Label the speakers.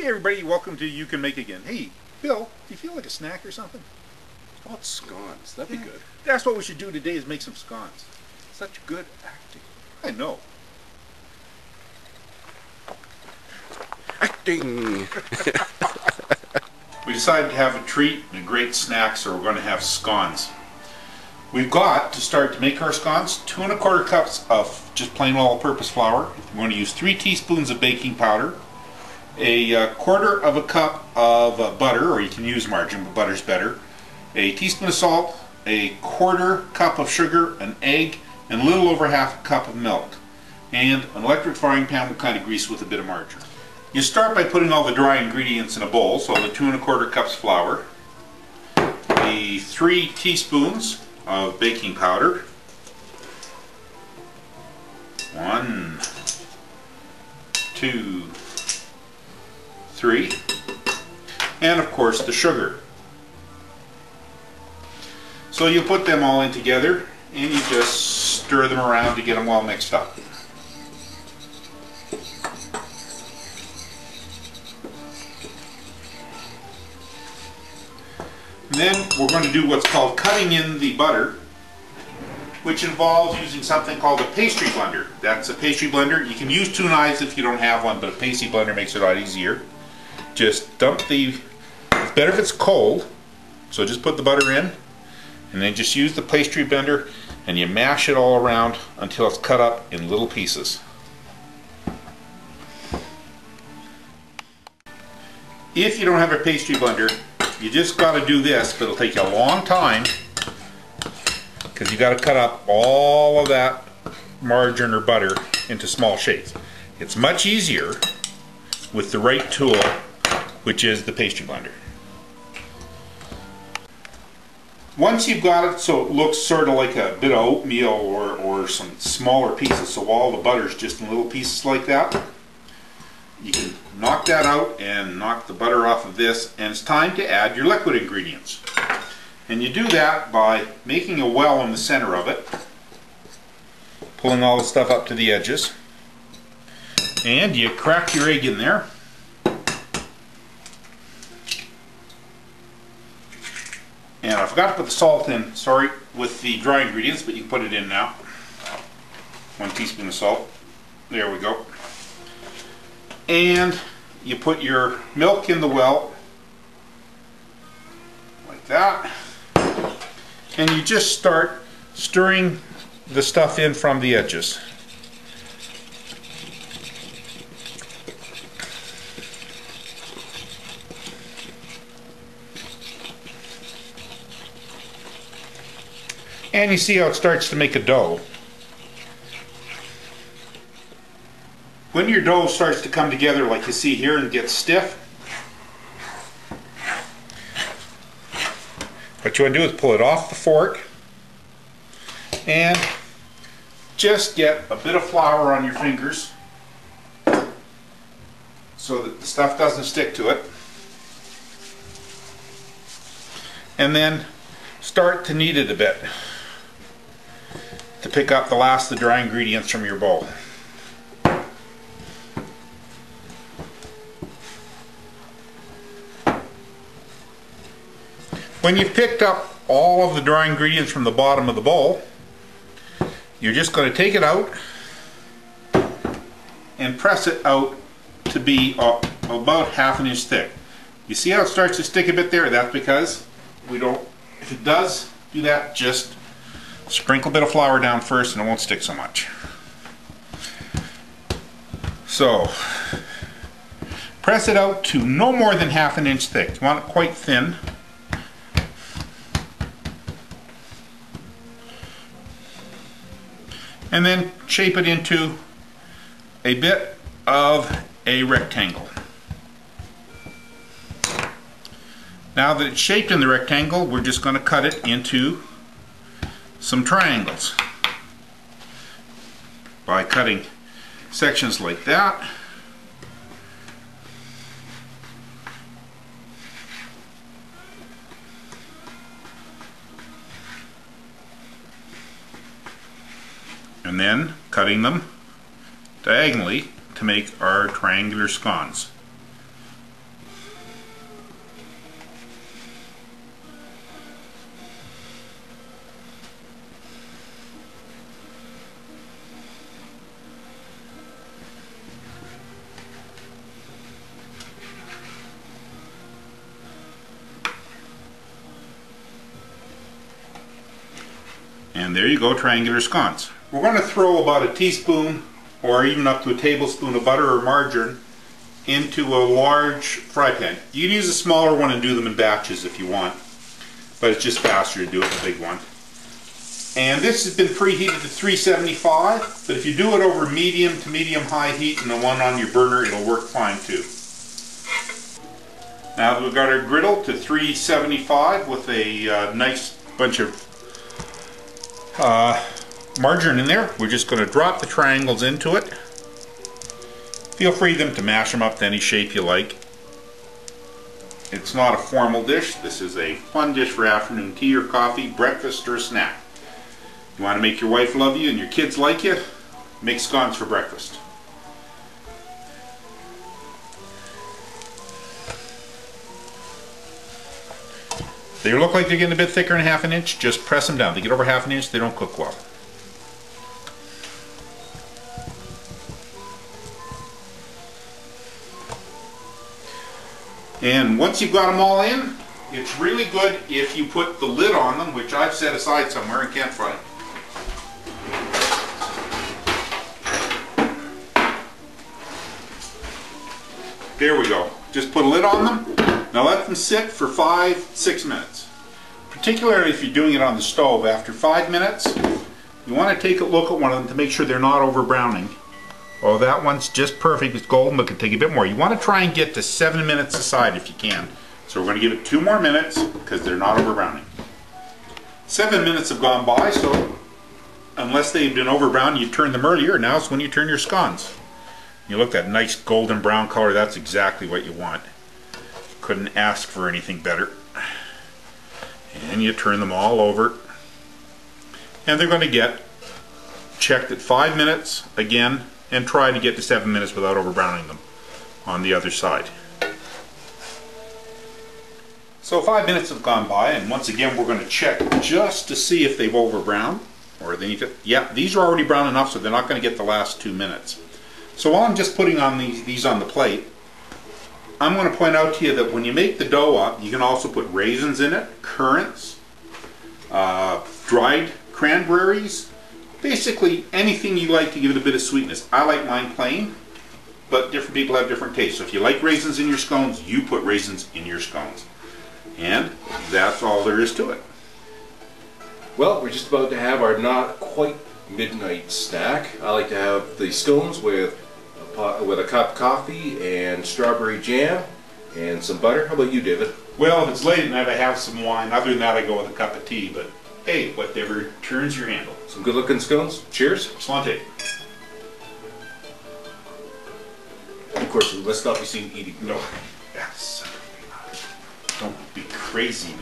Speaker 1: Hey everybody, welcome to You Can Make Again. Hey, Bill, do you feel like a snack or something?
Speaker 2: Oh, it's scones. That'd be good.
Speaker 1: That's what we should do today, is make some scones.
Speaker 2: Such good acting.
Speaker 1: I know.
Speaker 2: Acting!
Speaker 1: We decided to have a treat and a great snack, so we're going to have scones. We've got, to start to make our scones, 2 1/4 cups of just plain all-purpose flour. We're going to use 3 teaspoons of baking powder, a 1/4 of a cup of butter, or you can use margarine, but butter's better, a teaspoon of salt, a 1/4 cup of sugar, an egg, and a little over 1/2 cup of milk, and an electric frying pan with kind of grease with a bit of margarine. You start by putting all the dry ingredients in a bowl, so the 2 1/4 cups flour, the 3 teaspoons of baking powder, 1, 2, 3, and of course the sugar. So you put them all in together and you just stir them around to get them well mixed up. And then we're going to do what's called cutting in the butter, which involves using something called a pastry blender. That's a pastry blender. You can use 2 knives if you don't have one, but a pastry blender makes it a lot easier. Just dump it's better if it's cold, so just put the butter in, and then just use the pastry blender and you mash it all around until it's cut up in little pieces. If you don't have a pastry blender, you just got to do this, but it'll take you a long time because you got to cut up all of that margarine or butter into small shapes. It's much easier with the right tool, which is the pastry blender. Once you've got it so it looks sort of like a bit of oatmeal or some smaller pieces, so all the butter's just in little pieces like that, you can knock that out and knock the butter off of this, and it's time to add your liquid ingredients. And you do that by making a well in the center of it, pulling all the stuff up to the edges, and you crack your egg in there. And I forgot to put the salt in, sorry, with the dry ingredients, but you can put it in now. 1 teaspoon of salt. There we go. And you put your milk in the well, like that. And you just start stirring the stuff in from the edges. And you see how it starts to make a dough. When your dough starts to come together like you see here and get stiff, what you want to do is pull it off the fork and just get a bit of flour on your fingers so that the stuff doesn't stick to it. And then start to knead it a bit to pick up the last of the dry ingredients from your bowl. When you've picked up all of the dry ingredients from the bottom of the bowl, you're just going to take it out and press it out to be about 1/2 inch thick. You see how it starts to stick a bit there? That's because if it does do that, just sprinkle a bit of flour down first and it won't stick so much. So, press it out to no more than 1/2 inch thick. You want it quite thin. And then shape it into a bit of a rectangle. Now that it's shaped in the rectangle, we're just going to cut it into some triangles by cutting sections like that. And then cutting them diagonally to make our triangular scones. And there you go, triangular scones. We're going to throw about a teaspoon or even up to a tablespoon of butter or margarine into a large fry pan. You can use a smaller one and do them in batches if you want, but it's just faster to do it in a big one. And this has been preheated to 375, but if you do it over medium to medium high heat and the one on your burner, it'll work fine too. Now that we've got our griddle to 375 with a nice bunch of margarine in there, we're just going to drop the triangles into it. Feel free then to mash them up to any shape you like. It's not a formal dish. This is a fun dish for afternoon tea or coffee, breakfast or snack. You want to make your wife love you and your kids like you? Make scones for breakfast. They look like they're getting a bit thicker than half an inch, just press them down. They get over half an inch, they don't cook well. And once you've got them all in, it's really good if you put the lid on them, which I've set aside somewhere and can't find. There we go. Just put a lid on them. Now let them sit for 5-6 minutes. Particularly if you're doing it on the stove, after 5 minutes, you want to take a look at one of them to make sure they're not over browning. Oh, that one's just perfect. It's golden, but it can take a bit more. You want to try and get to 7 minutes aside if you can. So we're going to give it 2 more minutes because they're not over browning. 7 minutes have gone by, so unless they've been over browned, you turn them earlier. Now it's when you turn your scones. You look at that nice golden brown color. That's exactly what you want. Couldn't ask for anything better. And you turn them all over. And they're going to get checked at 5 minutes again, and try to get to 7 minutes without over browning them on the other side. So 5 minutes have gone by, and once again we're going to check just to see if they've over browned, or they need to. Yeah, these are already brown enough, so they're not going to get the last 2 minutes. So while I'm just putting on these on the plate, I'm going to point out to you that when you make the dough up, you can also put raisins in it, currants, dried cranberries, basically anything you like to give it a bit of sweetness. I like mine plain, but different people have different tastes. So if you like raisins in your scones, you put raisins in your scones. And that's all there is to it.
Speaker 2: Well, we're just about to have our not quite midnight snack. I like to have the scones with a cup of coffee and strawberry jam and some butter. How about you, David?
Speaker 1: Well, if it's late at night, I have some wine. Other than that, I go with a cup of tea. But hey, whatever turns your handle.
Speaker 2: Some good looking scones. Cheers.
Speaker 1: Slante.
Speaker 2: Of course, we must not be seen eating.
Speaker 1: No. Yes. Don't be crazy.